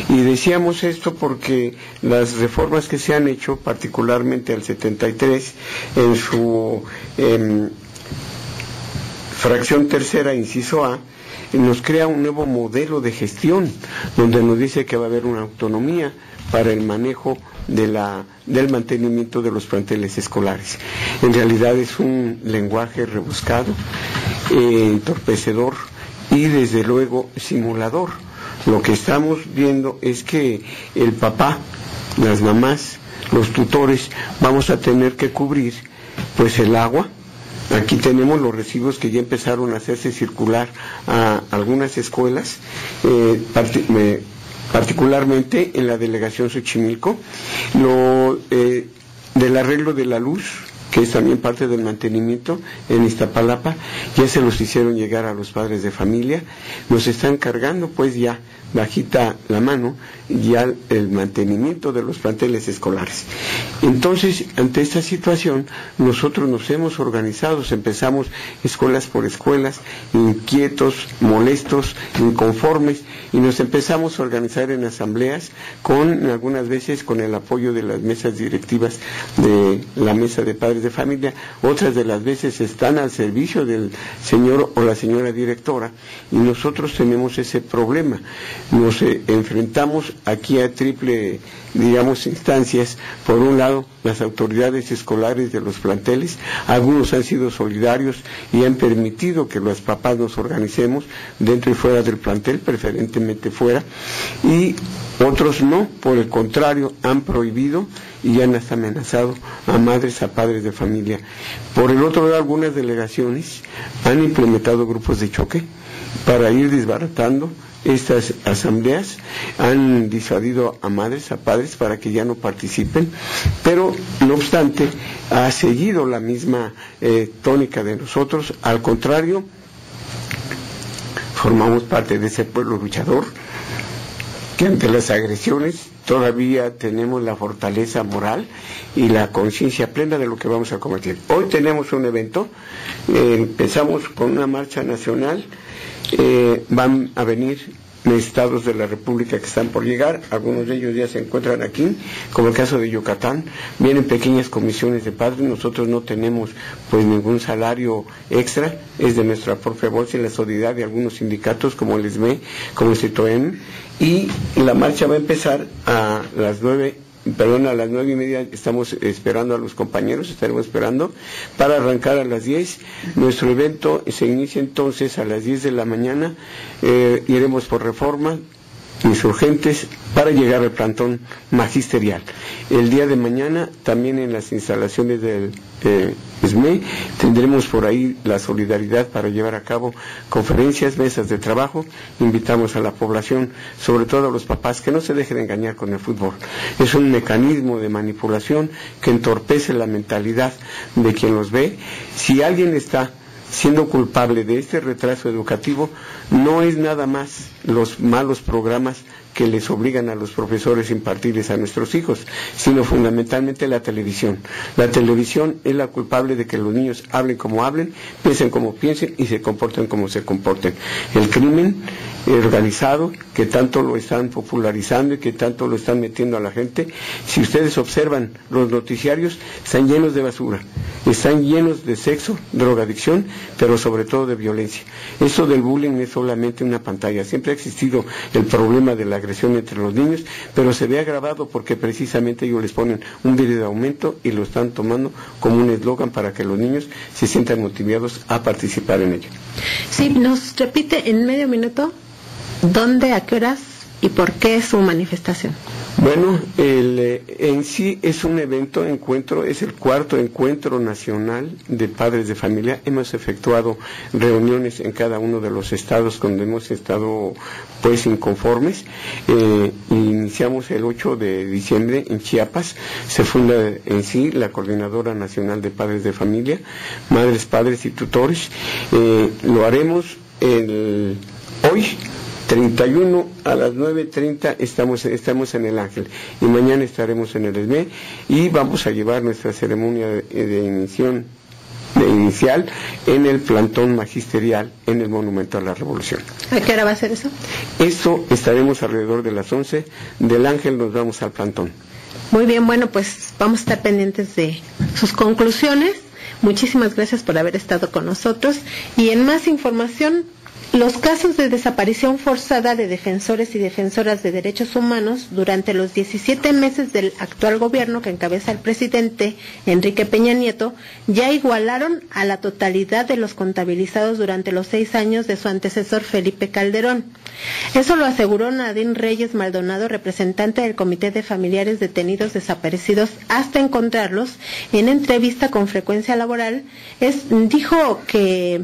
Y decíamos esto porque las reformas que se han hecho, particularmente al 73, en su fracción 3, inciso A, nos crea un nuevo modelo de gestión, donde nos dice que va a haber una autonomía para el manejo del mantenimiento de los planteles escolares. En realidad es un lenguaje rebuscado, entorpecedor y desde luego simulador. Lo que estamos viendo es que el papá, las mamás, los tutores, vamos a tener que cubrir pues el agua. Aquí tenemos los residuos que ya empezaron a hacerse circular a algunas escuelas, particularmente en la delegación Xochimilco, del arreglo de la luz, que es también parte del mantenimiento en Iztapalapa, ya se los hicieron llegar a los padres de familia, nos están cargando pues ya bajita la mano ya el mantenimiento de los planteles escolares. Entonces, ante esta situación, nosotros nos hemos organizado, empezamos escuelas por escuelas, inquietos, molestos, inconformes, y nos empezamos a organizar en asambleas, algunas veces con el apoyo de las mesas directivas de la mesa de padres de familia, otras de las veces están al servicio del señor o la señora directora, y nosotros tenemos ese problema. Nos enfrentamos aquí a triple, instancias. Por un lado, las autoridades escolares de los planteles, algunos han sido solidarios y han permitido que los papás nos organicemos dentro y fuera del plantel, preferentemente fuera, y otros no, por el contrario, han prohibido y han hasta amenazado a madres, a padres de familia. Por el otro lado, algunas delegaciones han implementado grupos de choque para ir desbaratando estas asambleas, han disuadido a madres, a padres para que ya no participen, pero no obstante ha seguido la misma tónica de nosotros. Al contrario, formamos parte de ese pueblo luchador que ante las agresiones todavía tenemos la fortaleza moral y la conciencia plena de lo que vamos a cometer. Hoy tenemos un evento, empezamos con una marcha nacional. Van a venir estados de la República que están por llegar, algunos de ellos ya se encuentran aquí, como el caso de Yucatán. Vienen pequeñas comisiones de padres, nosotros no tenemos pues ningún salario extra, es de nuestra propia bolsa y la solidaridad de algunos sindicatos como el SME, como el CITOEM, y la marcha va a empezar a las 9:30, estamos esperando a los compañeros, estaremos esperando para arrancar a las 10. Nuestro evento se inicia entonces a las 10 de la mañana, iremos por Reforma, Insurgentes, para llegar al plantón magisterial. El día de mañana, también en las instalaciones del SME, tendremos por ahí la solidaridad para llevar a cabo conferencias, mesas de trabajo. Invitamos a la población, sobre todo a los papás, que no se dejen engañar con el fútbol. Es un mecanismo de manipulación que entorpece la mentalidad de quien los ve. Si alguien está siendo culpable de este retraso educativo, no es nada más los malos programas que les obligan a los profesores a impartirles a nuestros hijos, sino fundamentalmente la televisión. La televisión es la culpable de que los niños hablen como hablen, piensen como piensen y se comporten como se comporten. El crimen organizado, que tanto lo están popularizando y que tanto lo están metiendo a la gente, si ustedes observan los noticiarios, están llenos de basura, están llenos de sexo, drogadicción, pero sobre todo de violencia. Esto del bullying es solamente una pantalla. Siempre ha existido el problema de la agresión entre los niños, pero se ve agravado porque precisamente ellos les ponen un video de aumento y lo están tomando como un eslogan para que los niños se sientan motivados a participar en ello. Sí, nos repite en medio minuto dónde, a qué horas y por qué su manifestación. Bueno, en sí es un encuentro, es el 4º encuentro nacional de padres de familia. Hemos efectuado reuniones en cada uno de los estados donde hemos estado pues inconformes. iniciamos el 8 de diciembre en Chiapas. Se funda en sí la Coordinadora Nacional de Padres de Familia, Madres, Padres y Tutores. Lo haremos hoy, 31 a las 9:30 estamos en el Ángel, y mañana estaremos en el ESME y vamos a llevar nuestra ceremonia de inicial en el plantón magisterial en el Monumento a la Revolución. ¿A qué hora va a ser eso? Esto estaremos alrededor de las 11, del Ángel nos vamos al plantón. Muy bien, bueno, pues vamos a estar pendientes de sus conclusiones. Muchísimas gracias por haber estado con nosotros, y en más información, los casos de desaparición forzada de defensores y defensoras de derechos humanos durante los 17 meses del actual gobierno que encabeza el presidente Enrique Peña Nieto ya igualaron a la totalidad de los contabilizados durante los 6 años de su antecesor Felipe Calderón. Eso lo aseguró Nadine Reyes Maldonado, representante del Comité de Familiares Detenidos Desaparecidos hasta encontrarlos, en entrevista con Frecuencia Laboral. Dijo que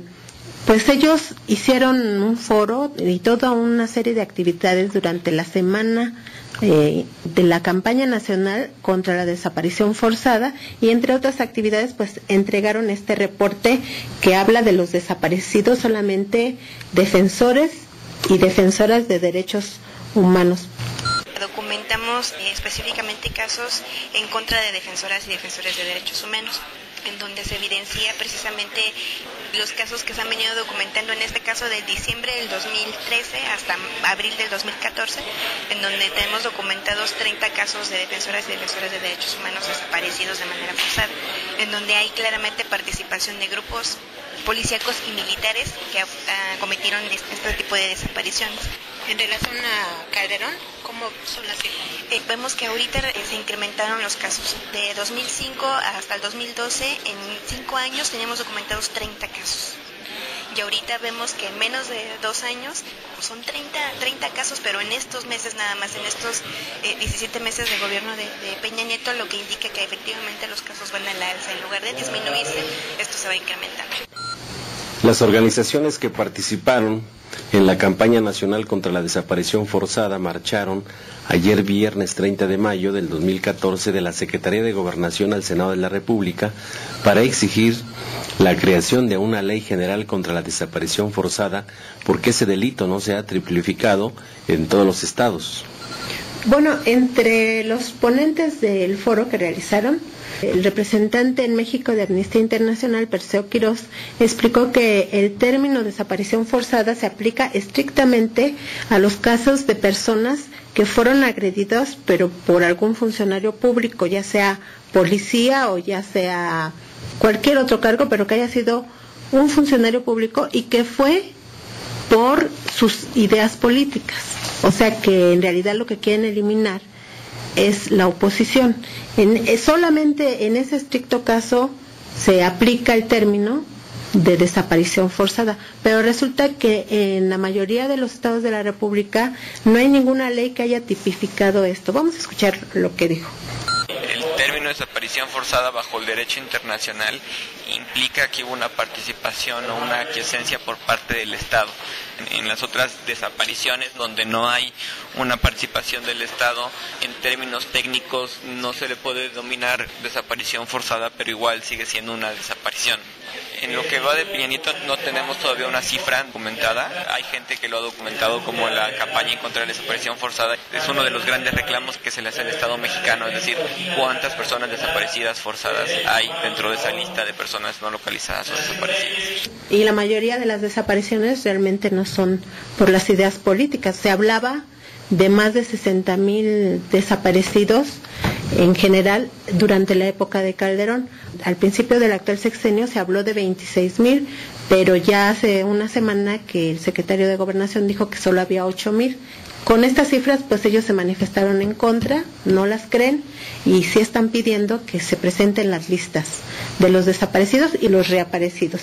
pues ellos hicieron un foro y toda una serie de actividades durante la semana de la campaña nacional contra la desaparición forzada, y entre otras actividades pues entregaron este reporte que habla de los desaparecidos solamente defensores y defensoras de derechos humanos. Documentamos específicamente casos en contra de defensoras y defensores de derechos humanos, en donde se evidencia precisamente los casos que se han venido documentando, en este caso de diciembre del 2013 hasta abril del 2014, en donde tenemos documentados 30 casos de defensoras y defensores de derechos humanos desaparecidos de manera forzada, en donde hay claramente participación de grupos policíacos y militares que cometieron este tipo de desapariciones. En relación a Calderón, ¿cómo son las cifras? Vemos que ahorita se incrementaron los casos. De 2005 hasta el 2012, en 5 años teníamos documentados 30 casos. Y ahorita vemos que en menos de 2 años son 30 casos, pero en estos meses nada más, en estos 17 meses de gobierno de Peña Nieto, lo que indica que efectivamente los casos van a la alza. En lugar de disminuirse, esto se va incrementando. Las organizaciones que participaron en la campaña nacional contra la desaparición forzada marcharon ayer viernes 30 de mayo del 2014 de la Secretaría de Gobernación al Senado de la República para exigir la creación de una ley general contra la desaparición forzada, porque ese delito no se ha triplificado en todos los estados. Bueno, entre los ponentes del foro que realizaron, el representante en México de Amnistía Internacional, Perseo Quirós, explicó que el término desaparición forzada se aplica estrictamente a los casos de personas que fueron agredidas, pero por algún funcionario público, ya sea policía o ya sea cualquier otro cargo, pero que haya sido un funcionario público y que fue por sus ideas políticas. O sea que en realidad lo que quieren eliminar es la oposición. Solamente en ese estricto caso se aplica el término de desaparición forzada, pero resulta que en la mayoría de los estados de la República no hay ninguna ley que haya tipificado esto. Vamos a escuchar lo que dijo. El término desaparición forzada bajo el derecho internacional implica que hubo una participación o una aquiescencia por parte del Estado. En las otras desapariciones donde no hay una participación del Estado, en términos técnicos no se le puede denominar desaparición forzada, pero igual sigue siendo una desaparición. En lo que va de Peña Nieto no tenemos todavía una cifra documentada. Hay gente que lo ha documentado como la campaña en contra de la desaparición forzada. Es uno de los grandes reclamos que se le hace al Estado mexicano, es decir, cuántas personas desaparecidas forzadas hay dentro de esa lista de personas no localizadas o desaparecidas. Y la mayoría de las desapariciones realmente no son por las ideas políticas. Se hablaba de más de 60,000 desaparecidos en general durante la época de Calderón. Al principio del actual sexenio se habló de 26,000, pero ya hace una semana que el secretario de Gobernación dijo que solo había 8,000. Con estas cifras, pues ellos se manifestaron en contra, no las creen, y sí están pidiendo que se presenten las listas de los desaparecidos y los reaparecidos.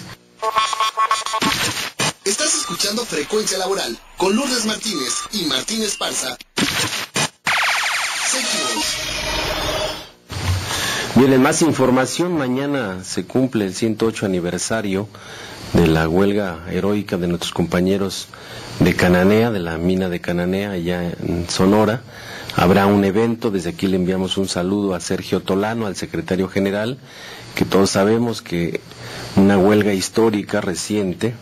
Estás escuchando Frecuencia Laboral con Lourdes Martínez y Martín Esparza. Seguimos. Bien, en más información, mañana se cumple el 108 aniversario de la huelga heroica de nuestros compañeros de Cananea, de la mina de Cananea, allá en Sonora. habrá un evento. Desde aquí le enviamos un saludo a Sergio Tolano, al secretario general, que todos sabemos que una huelga histórica reciente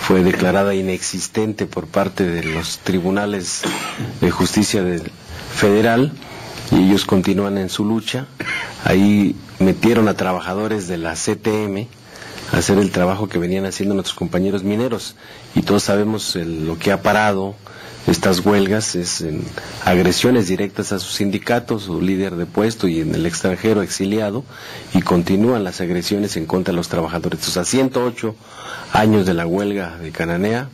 fue declarada inexistente por parte de los tribunales de justicia federal, y ellos continúan en su lucha. Ahí metieron a trabajadores de la CTM a hacer el trabajo que venían haciendo nuestros compañeros mineros, y todos sabemos lo que ha parado estas huelgas es en agresiones directas a sus sindicatos, su líder de puesto y en el extranjero exiliado, y continúan las agresiones en contra de los trabajadores. O sea, 108 años de la huelga de Cananea,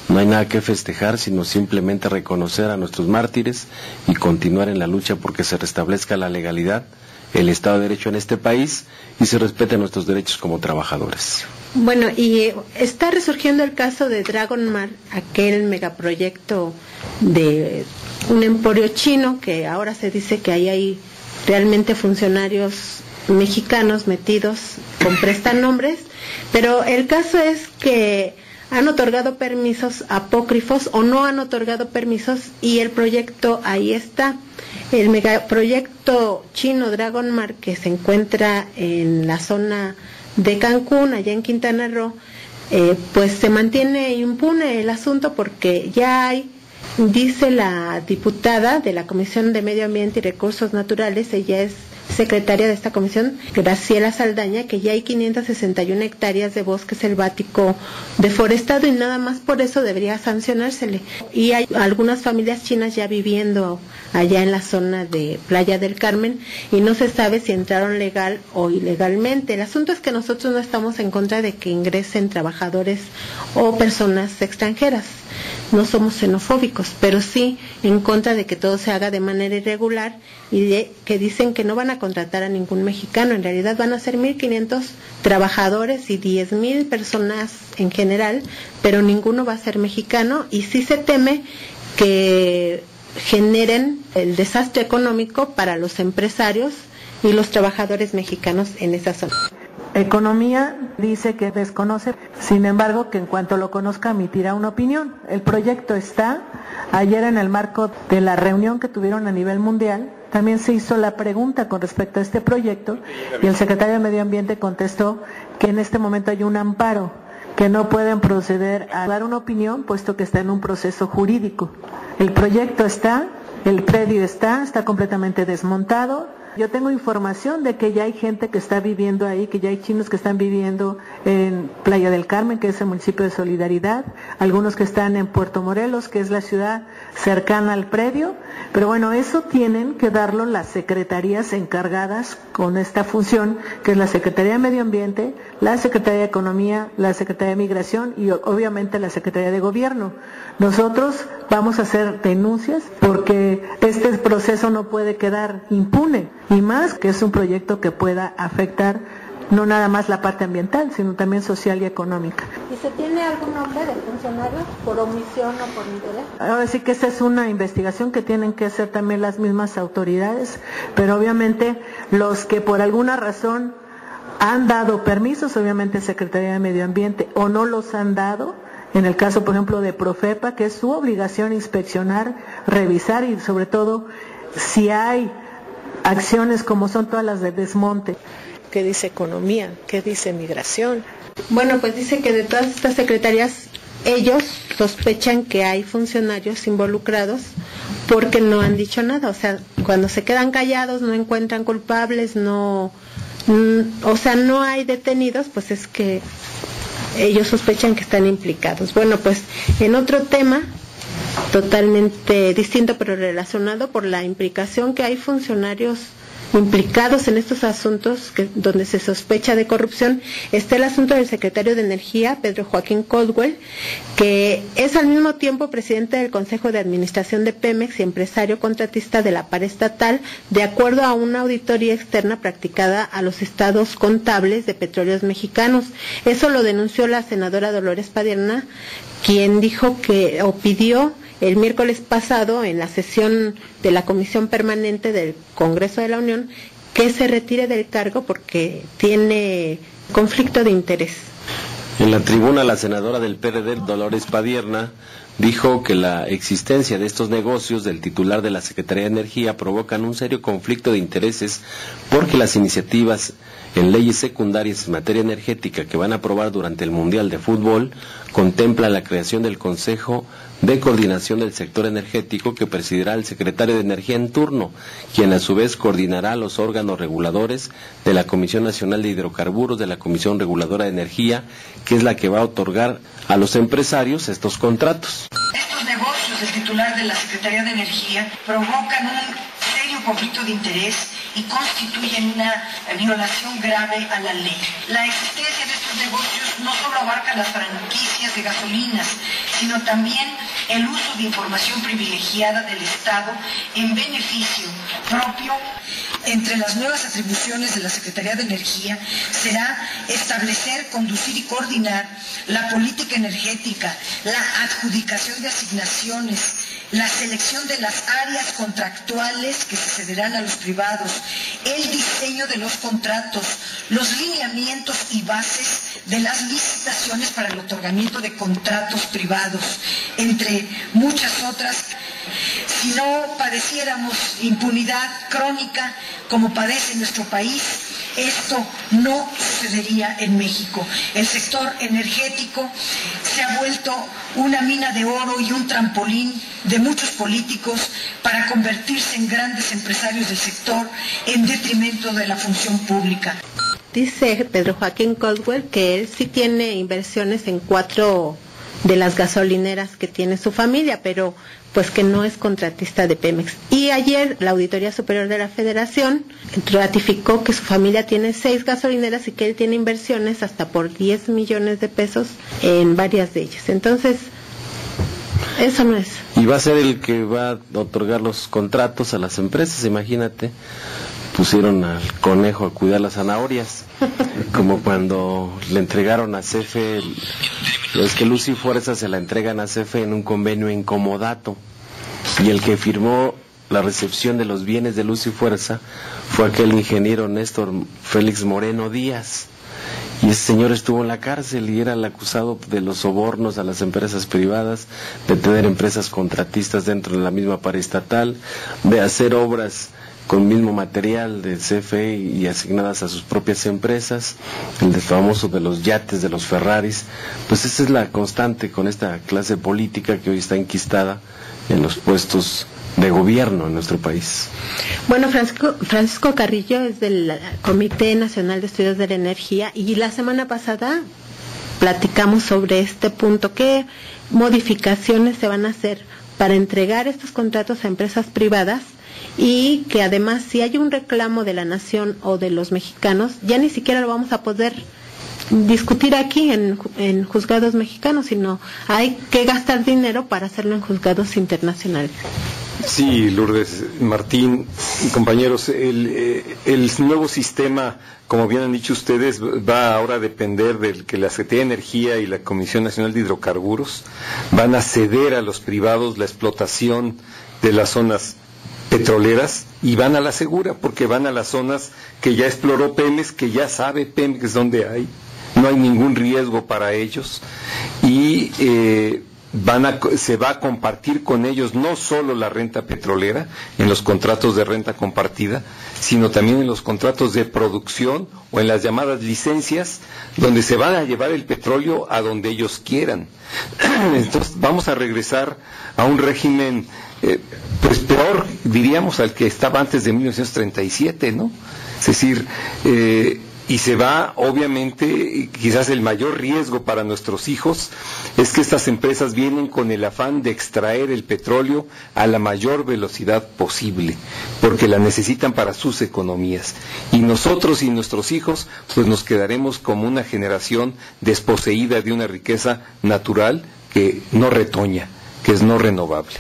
no hay nada que festejar, sino simplemente reconocer a nuestros mártires y continuar en la lucha porque se restablezca la legalidad, el Estado de Derecho en este país y se respeten nuestros derechos como trabajadores. Bueno, y está resurgiendo el caso de Dragon Mar, aquel megaproyecto de un emporio chino, que ahora se dice que ahí hay realmente funcionarios mexicanos metidos con prestanombres, pero el caso es que han otorgado permisos apócrifos o no han otorgado permisos y el proyecto ahí está. El megaproyecto chino Dragon Mar, que se encuentra en la zona de Cancún, allá en Quintana Roo, pues se mantiene impune el asunto porque ya hay, dice la diputada de la Comisión de Medio Ambiente y Recursos Naturales, ella es secretaria de esta comisión, Graciela Saldaña, que ya hay 561 hectáreas de bosque selvático deforestado y nada más por eso debería sancionársele. Y hay algunas familias chinas ya viviendo allá en la zona de Playa del Carmen y no se sabe si entraron legal o ilegalmente. El asunto es que nosotros no estamos en contra de que ingresen trabajadores o personas extranjeras, no somos xenofóbicos, pero sí en contra de que todo se haga de manera irregular y de que dicen que no van a contratar a ningún mexicano. En realidad van a ser 1,500 trabajadores y 10,000 personas en general, pero ninguno va a ser mexicano y sí se teme que generen el desastre económico para los empresarios y los trabajadores mexicanos en esa zona. Economía dice que desconoce, sin embargo que en cuanto lo conozca emitirá una opinión. El proyecto está, ayer en el marco de la reunión que tuvieron a nivel mundial, también se hizo la pregunta con respecto a este proyecto y el secretario de Medio Ambiente contestó que en este momento hay un amparo, que no pueden proceder a dar una opinión puesto que está en un proceso jurídico. El proyecto está, el predio está completamente desmontado. Yo tengo información de que ya hay gente que está viviendo ahí, que ya hay chinos que están viviendo en Playa del Carmen, que es el municipio de Solidaridad, algunos que están en Puerto Morelos, que es la ciudad cercana al predio, pero bueno, eso tienen que darlo las secretarías encargadas con esta función, que es la Secretaría de Medio Ambiente, la Secretaría de Economía, la Secretaría de Migración y obviamente la Secretaría de Gobierno. Nosotros vamos a hacer denuncias porque este proceso no puede quedar impune, y más que es un proyecto que pueda afectar no nada más la parte ambiental, sino también social y económica. ¿Y se tiene algún nombre de funcionario por omisión o por interés? Ahora sí que esa es una investigación que tienen que hacer también las mismas autoridades, pero obviamente los que por alguna razón han dado permisos, obviamente Secretaría de Medio Ambiente, o no los han dado, en el caso por ejemplo de Profepa, que es su obligación inspeccionar, revisar y sobre todo si hay acciones como son todas las de desmonte. ¿Qué dice Economía? ¿Qué dice Migración? Bueno, pues dice que de todas estas secretarías ellos sospechan que hay funcionarios involucrados porque no han dicho nada, o sea, cuando se quedan callados no encuentran culpables, no hay detenidos, pues es que ellos sospechan que están implicados. Bueno, pues en otro tema totalmente distinto pero relacionado por la implicación que hay funcionarios implicados en estos asuntos donde se sospecha de corrupción, está el asunto del secretario de Energía, Pedro Joaquín Caldwell, que es al mismo tiempo presidente del Consejo de Administración de Pemex y empresario contratista de la paraestatal, de acuerdo a una auditoría externa practicada a los estados contables de Petróleos Mexicanos. Eso lo denunció la senadora Dolores Padierna, quien dijo que o pidió el miércoles pasado en la sesión de la Comisión Permanente del Congreso de la Unión que se retire del cargo porque tiene conflicto de interés. En la tribuna la senadora del PRD, Dolores Padierna, dijo que la existencia de estos negocios del titular de la Secretaría de Energía provocan un serio conflicto de intereses porque las iniciativas en leyes secundarias en materia energética que van a aprobar durante el Mundial de Fútbol contemplan la creación del Consejo de Coordinación del Sector Energético que presidirá el secretario de Energía en turno, quien a su vez coordinará los órganos reguladores de la Comisión Nacional de Hidrocarburos, de la Comisión Reguladora de Energía, que es la que va a otorgar a los empresarios estos contratos. Estos negocios del titular de la Secretaría de Energía provocan un serio conflicto de interés y constituyen una violación grave a la ley. La existencia de estos negocios no solo abarca las franquicias de gasolinas, sino también el uso de información privilegiada del Estado en beneficio propio. Entre las nuevas atribuciones de la Secretaría de Energía será establecer, conducir y coordinar la política energética, la adjudicación de asignaciones, la selección de las áreas contractuales que se cederán a los privados, el diseño de los contratos, los lineamientos y bases de las licitaciones para el otorgamiento de contratos privados, entre muchas otras. Si no padeciéramos impunidad crónica como padece nuestro país, esto no sucedería en México. El sector energético se ha vuelto una mina de oro y un trampolín de muchos políticos para convertirse en grandes empresarios del sector en detrimento de la función pública. Dice Pedro Joaquín Caldwell que él sí tiene inversiones en 4 de las gasolineras que tiene su familia, pero pues que no es contratista de Pemex. Y ayer la Auditoría Superior de la Federación ratificó que su familia tiene 6 gasolineras y que él tiene inversiones hasta por 10 millones de pesos en varias de ellas. Entonces, eso no es. Y va a ser el que va a otorgar los contratos a las empresas, imagínate. Pusieron al conejo a cuidar las zanahorias, como cuando le entregaron a CFE, es que Luz y Fuerza se la entregan a CFE en un convenio incomodato, y el que firmó la recepción de los bienes de Luz y Fuerza fue aquel ingeniero Néstor Félix Moreno Díaz, y ese señor estuvo en la cárcel y era el acusado de los sobornos a las empresas privadas, de tener empresas contratistas dentro de la misma paraestatal, de hacer obras con mismo material de CFE y asignadas a sus propias empresas, el famoso de los yates, de los Ferraris. Pues esa es la constante con esta clase política que hoy está enquistada en los puestos de gobierno en nuestro país. Bueno, Francisco Carrillo es del Comité Nacional de Estudios de la Energía y la semana pasada platicamos sobre este punto, qué modificaciones se van a hacer para entregar estos contratos a empresas privadas, y que además si hay un reclamo de la nación o de los mexicanos, ya ni siquiera lo vamos a poder discutir aquí en juzgados mexicanos, sino hay que gastar dinero para hacerlo en juzgados internacionales. Sí, Lourdes, Martín y compañeros, el nuevo sistema, como bien han dicho ustedes, va ahora a depender de que la Secretaría de Energía y la Comisión Nacional de Hidrocarburos van a ceder a los privados la explotación de las zonas petroleras y van a la segura, porque van a las zonas que ya exploró Pemex, que ya sabe Pemex dónde hay, no hay ningún riesgo para ellos, y se va a compartir con ellos no solo la renta petrolera en los contratos de renta compartida, sino también en los contratos de producción o en las llamadas licencias, donde se van a llevar el petróleo a donde ellos quieran. Entonces vamos a regresar a un régimen pues peor, diríamos, al que estaba antes de 1937, ¿no? Es decir, y se va, obviamente, quizás el mayor riesgo para nuestros hijos es que estas empresas vienen con el afán de extraer el petróleo a la mayor velocidad posible, porque la necesitan para sus economías. Y nosotros y nuestros hijos, pues nos quedaremos como una generación desposeída de una riqueza natural que no retoña, que es no renovable.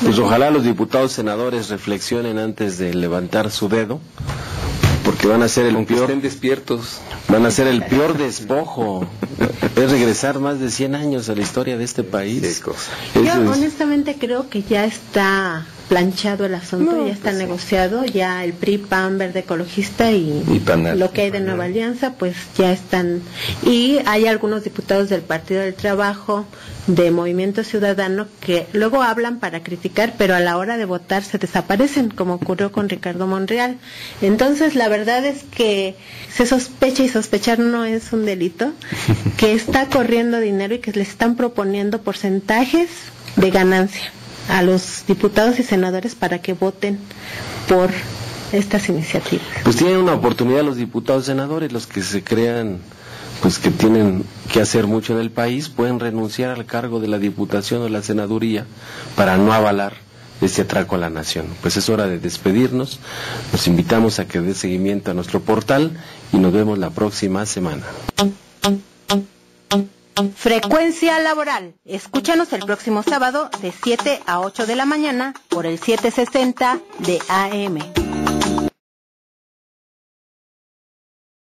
Pues ojalá los diputados senadores reflexionen antes de levantar su dedo, porque van a ser el peor, estén despiertos, van a ser el peor despojo, es regresar más de 100 años a la historia de este país. Yo honestamente creo que ya está planchado el asunto, ya está negociado, ya el PRI, PAN, Verde Ecologista y lo que hay de Nueva Alianza, pues ya están, y hay algunos diputados del Partido del Trabajo, de Movimiento Ciudadano, que luego hablan para criticar, pero a la hora de votar se desaparecen, como ocurrió con Ricardo Monreal. Entonces, la verdad es que se sospecha, y sospechar no es un delito, que está corriendo dinero y que le están proponiendo porcentajes de ganancia a los diputados y senadores para que voten por estas iniciativas. Pues tienen una oportunidad los diputados y senadores, los que se crean pues que tienen que hacer mucho en el país, pueden renunciar al cargo de la diputación o la senaduría para no avalar este atraco a la nación. Pues es hora de despedirnos, los invitamos a que dé seguimiento a nuestro portal y nos vemos la próxima semana. Frecuencia Laboral. Escúchanos el próximo sábado de 7 a 8 de la mañana por el 760 de AM.